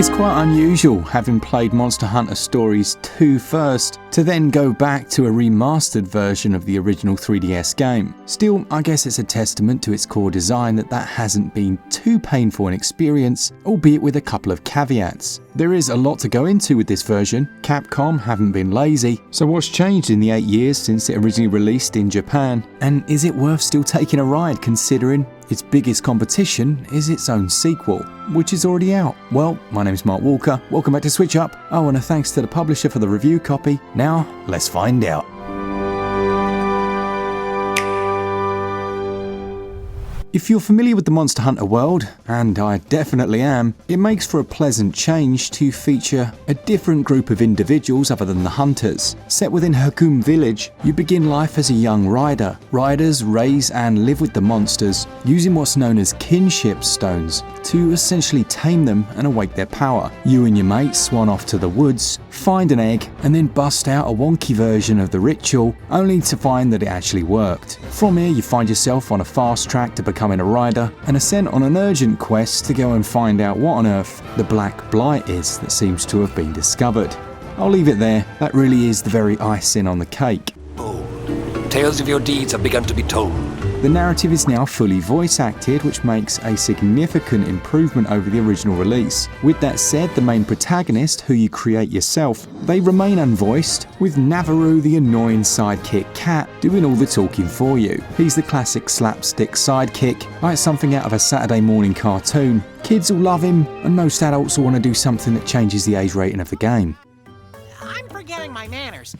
It's quite unusual, having played Monster Hunter Stories 2 first, to then go back to a remastered version of the original 3DS game. Still, I guess it's a testament to its core design that hasn't been too painful an experience, albeit with a couple of caveats. There is a lot to go into with this version. Capcom haven't been lazy, so what's changed in the 8 years since it originally released in Japan? And is it worth still taking a ride considering its biggest competition is its own sequel, which is already out? Well, my name's Mark Walker, welcome back to SwitchUp. Oh, and a thanks to the publisher for the review copy. Now, let's find out. If you're familiar with the Monster Hunter world, and I definitely am, it makes for a pleasant change to feature a different group of individuals other than the hunters. Set within Hakum Village, you begin life as a young rider. Riders raise and live with the monsters, using what's known as kinship stones to essentially tame them and awake their power. You and your mates swan off to the woods, find an egg, and then bust out a wonky version of the ritual, only to find that it actually worked. From here, you find yourself on a fast track to becoming a rider and are sent on an urgent quest to go and find out what on earth the Black Blight is that seems to have been discovered. I'll leave it there. That really is the very icing on the cake. Bold. Tales of your deeds have begun to be told. The narrative is now fully voice acted, which makes a significant improvement over the original release. With that said, the main protagonist, who you create yourself, they remain unvoiced, with Navaroo, the annoying sidekick cat, doing all the talking for you. He's the classic slapstick sidekick, like something out of a Saturday morning cartoon. Kids will love him, and most adults will want to do something that changes the age rating of the game. I'm forgetting my manners.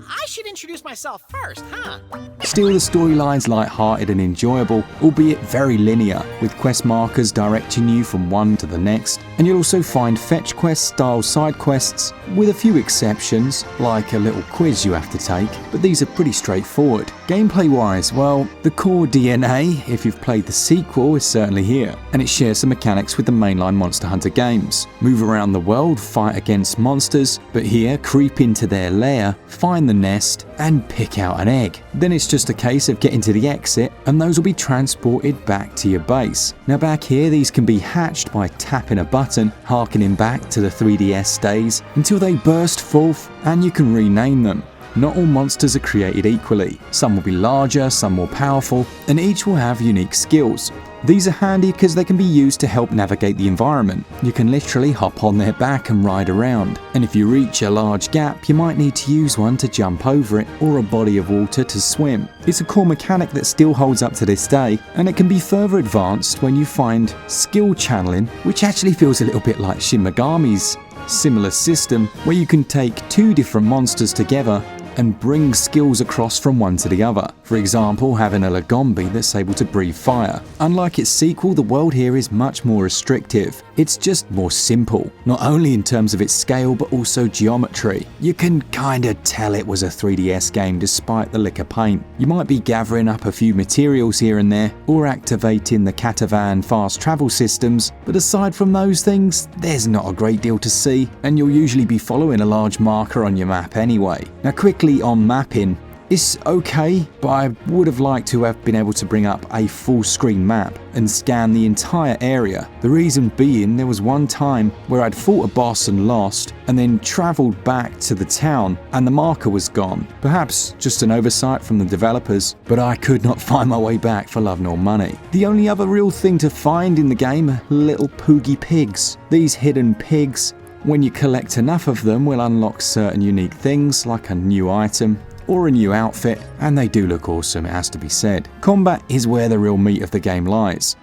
I should introduce myself first, huh? Still, the storyline's light-hearted and enjoyable, albeit very linear, with quest markers directing you from one to the next. And you'll also find fetch quest-style side quests, with a few exceptions, like a little quiz you have to take, but these are pretty straightforward. Gameplay-wise, well, the core DNA, if you've played the sequel, is certainly here, and it shares some mechanics with the mainline Monster Hunter games. Move around the world, fight against monsters, but here, creep into their lair, find the nest, and pick out an egg. Then it's just a case of getting to the exit, and those will be transported back to your base. Now back here, these can be hatched by tapping a button, harkening back to the 3DS days, until they burst forth, and you can rename them. Not all monsters are created equally. Some will be larger, some more powerful, and each will have unique skills. These are handy because they can be used to help navigate the environment. You can literally hop on their back and ride around. And if you reach a large gap, you might need to use one to jump over it, or a body of water to swim. It's a core mechanic that still holds up to this day, and it can be further advanced when you find skill channeling, which actually feels a little bit like Shin Megami's similar system, where you can take two different monsters together and bring skills across from one to the other. For example, having a Lagombi that's able to breathe fire. Unlike its sequel, the world here is much more restrictive. It's just more simple, not only in terms of its scale but also geometry. You can kinda tell it was a 3DS game despite the lick of paint. You might be gathering up a few materials here and there, or activating the Catavan fast travel systems, but aside from those things, there's not a great deal to see, and you'll usually be following a large marker on your map anyway. Now quickly on mapping, it's okay, but I would have liked to have been able to bring up a full screen map and scan the entire area. The reason being, there was one time where I'd fought a boss and lost, and then travelled back to the town and the marker was gone. Perhaps just an oversight from the developers, but I could not find my way back for love nor money. The only other real thing to find in the game are little poogie pigs. These hidden pigs, when you collect enough of them, will unlock certain unique things like a new item or a new outfit, and they do look awesome, it has to be said. Combat is where the real meat of the game lies.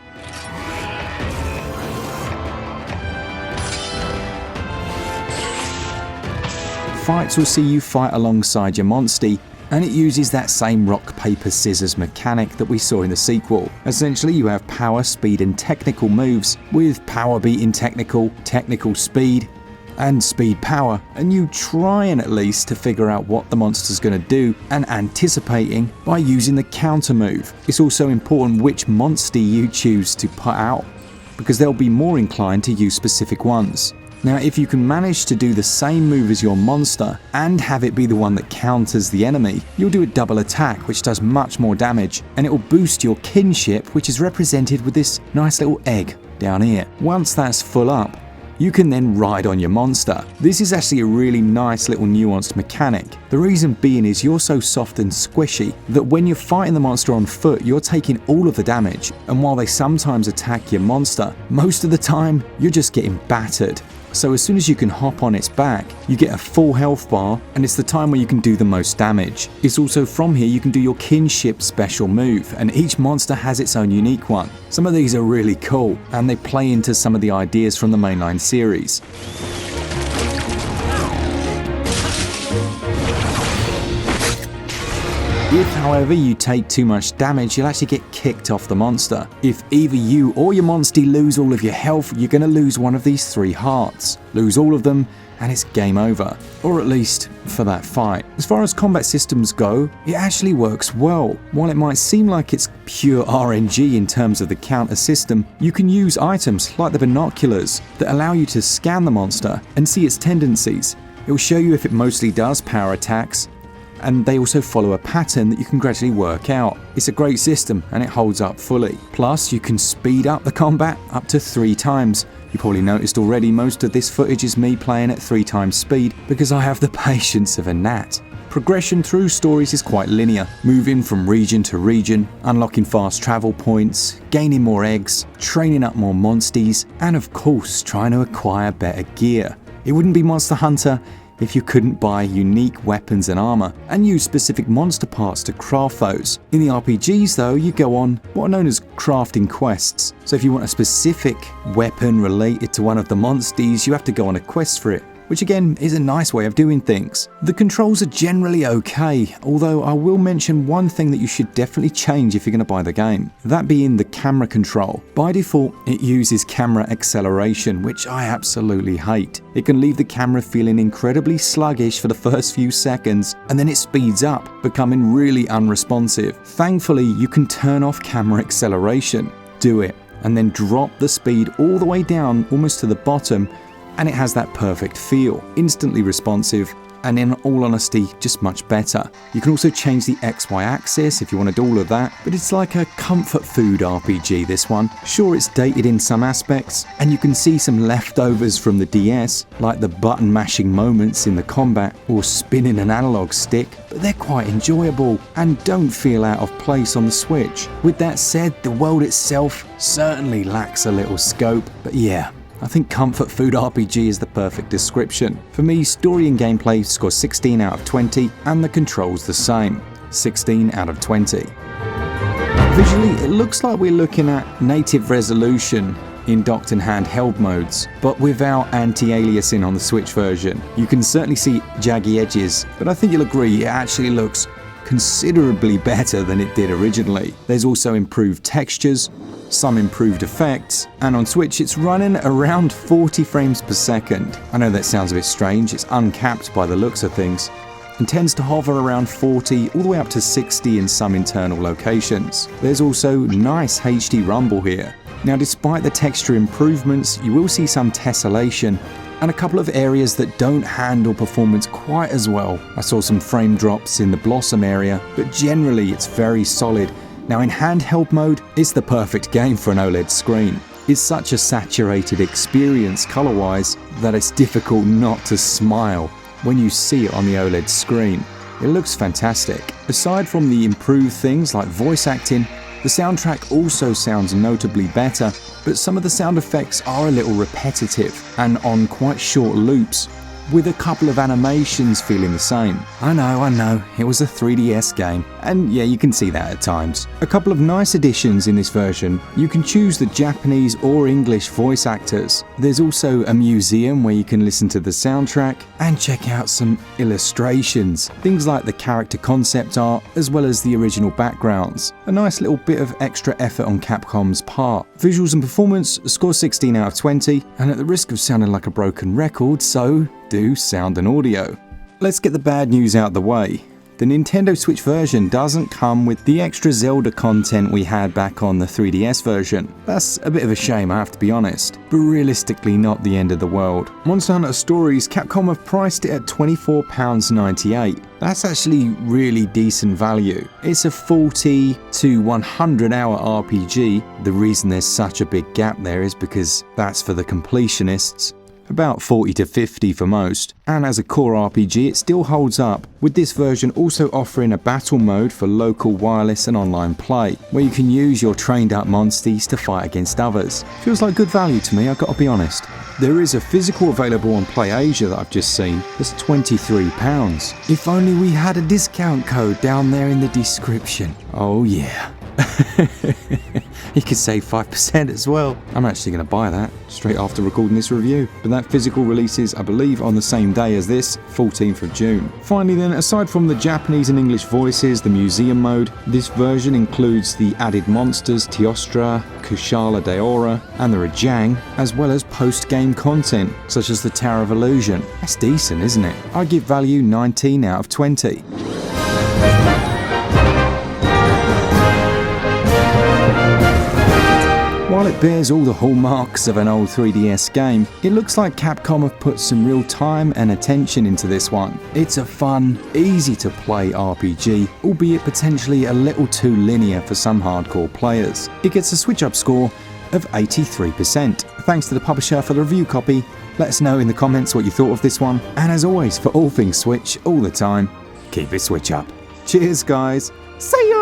Fights will see you fight alongside your monstie, and it uses that same rock, paper, scissors mechanic that we saw in the sequel. Essentially, you have power, speed, and technical moves, with power beating technical, technical speed, and speed power, and you trying at least to figure out what the monster's going to do and anticipating by using the counter move. It's also important which monster you choose to put out, because they'll be more inclined to use specific ones. Now, if you can manage to do the same move as your monster and have it be the one that counters the enemy, you'll do a double attack which does much more damage, and it will boost your kinship, which is represented with this nice little egg down here. Once that's full up, you can then ride on your monster. This is actually a really nice little nuanced mechanic. The reason being is you're so soft and squishy that when you're fighting the monster on foot, you're taking all of the damage, and while they sometimes attack your monster, most of the time you're just getting battered. So as soon as you can hop on its back, you get a full health bar, and it's the time where you can do the most damage. It's also from here you can do your kinship special move, and each monster has its own unique one. Some of these are really cool, and they play into some of the ideas from the mainline series. If, however, you take too much damage, you'll actually get kicked off the monster. If either you or your monstie lose all of your health, you're going to lose one of these 3 hearts. Lose all of them, and it's game over. Or at least for that fight. As far as combat systems go, it actually works well. While it might seem like it's pure RNG in terms of the counter system, you can use items like the binoculars that allow you to scan the monster and see its tendencies. It will show you if it mostly does power attacks, and they also follow a pattern that you can gradually work out. It's a great system and it holds up fully. Plus, you can speed up the combat up to 3 times. You probably noticed already most of this footage is me playing at 3 times speed because I have the patience of a gnat. Progression through stories is quite linear, moving from region to region, unlocking fast travel points, gaining more eggs, training up more monsties, and of course trying to acquire better gear. It wouldn't be Monster Hunter if you couldn't buy unique weapons and armor and use specific monster parts to craft those. In the RPGs though, you go on what are known as crafting quests. So if you want a specific weapon related to one of the monsties, you have to go on a quest for it, which again is a nice way of doing things. The controls are generally okay, although I will mention one thing that you should definitely change if you're going to buy the game, that being the camera control. By default, it uses camera acceleration, which I absolutely hate. It can leave the camera feeling incredibly sluggish for the first few seconds, and then it speeds up, becoming really unresponsive. Thankfully, you can turn off camera acceleration. Do it, and then drop the speed all the way down almost to the bottom, and it has that perfect feel, instantly responsive, and in all honesty, just much better. You can also change the XY axis if you wanted all of that, but it's like a comfort food RPG, this one. Sure, it's dated in some aspects, and you can see some leftovers from the DS, like the button mashing moments in the combat or spinning an analog stick, but they're quite enjoyable and don't feel out of place on the Switch. With that said, the world itself certainly lacks a little scope, but yeah, I think comfort food RPG is the perfect description. For me, story and gameplay score 16 out of 20, and the controls the same, 16 out of 20. Visually, it looks like we're looking at native resolution in docked and handheld modes, but without anti-aliasing on the Switch version. You can certainly see jaggy edges, but I think you'll agree it actually looks considerably better than it did originally. There's also improved textures, some improved effects, and on Switch it's running around 40 frames per second. I know that sounds a bit strange, it's uncapped by the looks of things, and tends to hover around 40 all the way up to 60 in some internal locations. There's also nice HD rumble here. Now, despite the texture improvements, you will see some tessellation and a couple of areas that don't handle performance quite as well. I saw some frame drops in the Blossom area, but generally it's very solid. Now, in handheld mode, it's the perfect game for an OLED screen. It's such a saturated experience color-wise that it's difficult not to smile when you see it on the OLED screen. It looks fantastic. Aside from the improved things like voice acting, the soundtrack also sounds notably better, but some of the sound effects are a little repetitive and on quite short loops, with a couple of animations feeling the same. I know, it was a 3DS game, and yeah, you can see that at times. A couple of nice additions in this version. You can choose the Japanese or English voice actors. There's also a museum where you can listen to the soundtrack and check out some illustrations, things like the character concept art as well as the original backgrounds. A nice little bit of extra effort on Capcom's part. Visuals and performance score 16 out of 20, and at the risk of sounding like a broken record, so do sound and audio. Let's get the bad news out the way. The Nintendo Switch version doesn't come with the extra Zelda content we had back on the 3DS version. That's a bit of a shame, I have to be honest, but realistically not the end of the world. Monster Hunter Stories, Capcom have priced it at £24.98. That's actually really decent value. It's a 40 to 100 hour RPG. The reason there's such a big gap there is because that's for the completionists. about 40 to 50 for most, and as a core RPG it still holds up, with this version also offering a battle mode for local wireless and online play, where you can use your trained up monsties to fight against others. Feels like good value to me, I've got to be honest. There is a physical available on PlayAsia that I've just seen, that's £23. If only we had a discount code down there in the description. Oh yeah. You could save 5% as well. I'm actually going to buy that straight after recording this review. But that physical releases, I believe, on the same day as this, 14th of June. Finally then, aside from the Japanese and English voices, the museum mode, this version includes the added monsters Teostra, Kushala Daora, and the Rajang, as well as post-game content, such as the Tower of Illusion. That's decent, isn't it? I give value 19 out of 20. While it bears all the hallmarks of an old 3DS game, it looks like Capcom have put some real time and attention into this one. It's a fun, easy to play RPG, albeit potentially a little too linear for some hardcore players. It gets a SwitchUp score of 83%. Thanks to the publisher for the review copy. Let us know in the comments what you thought of this one. And as always, for all things Switch, all the time, keep it Switch up. Cheers guys, see ya!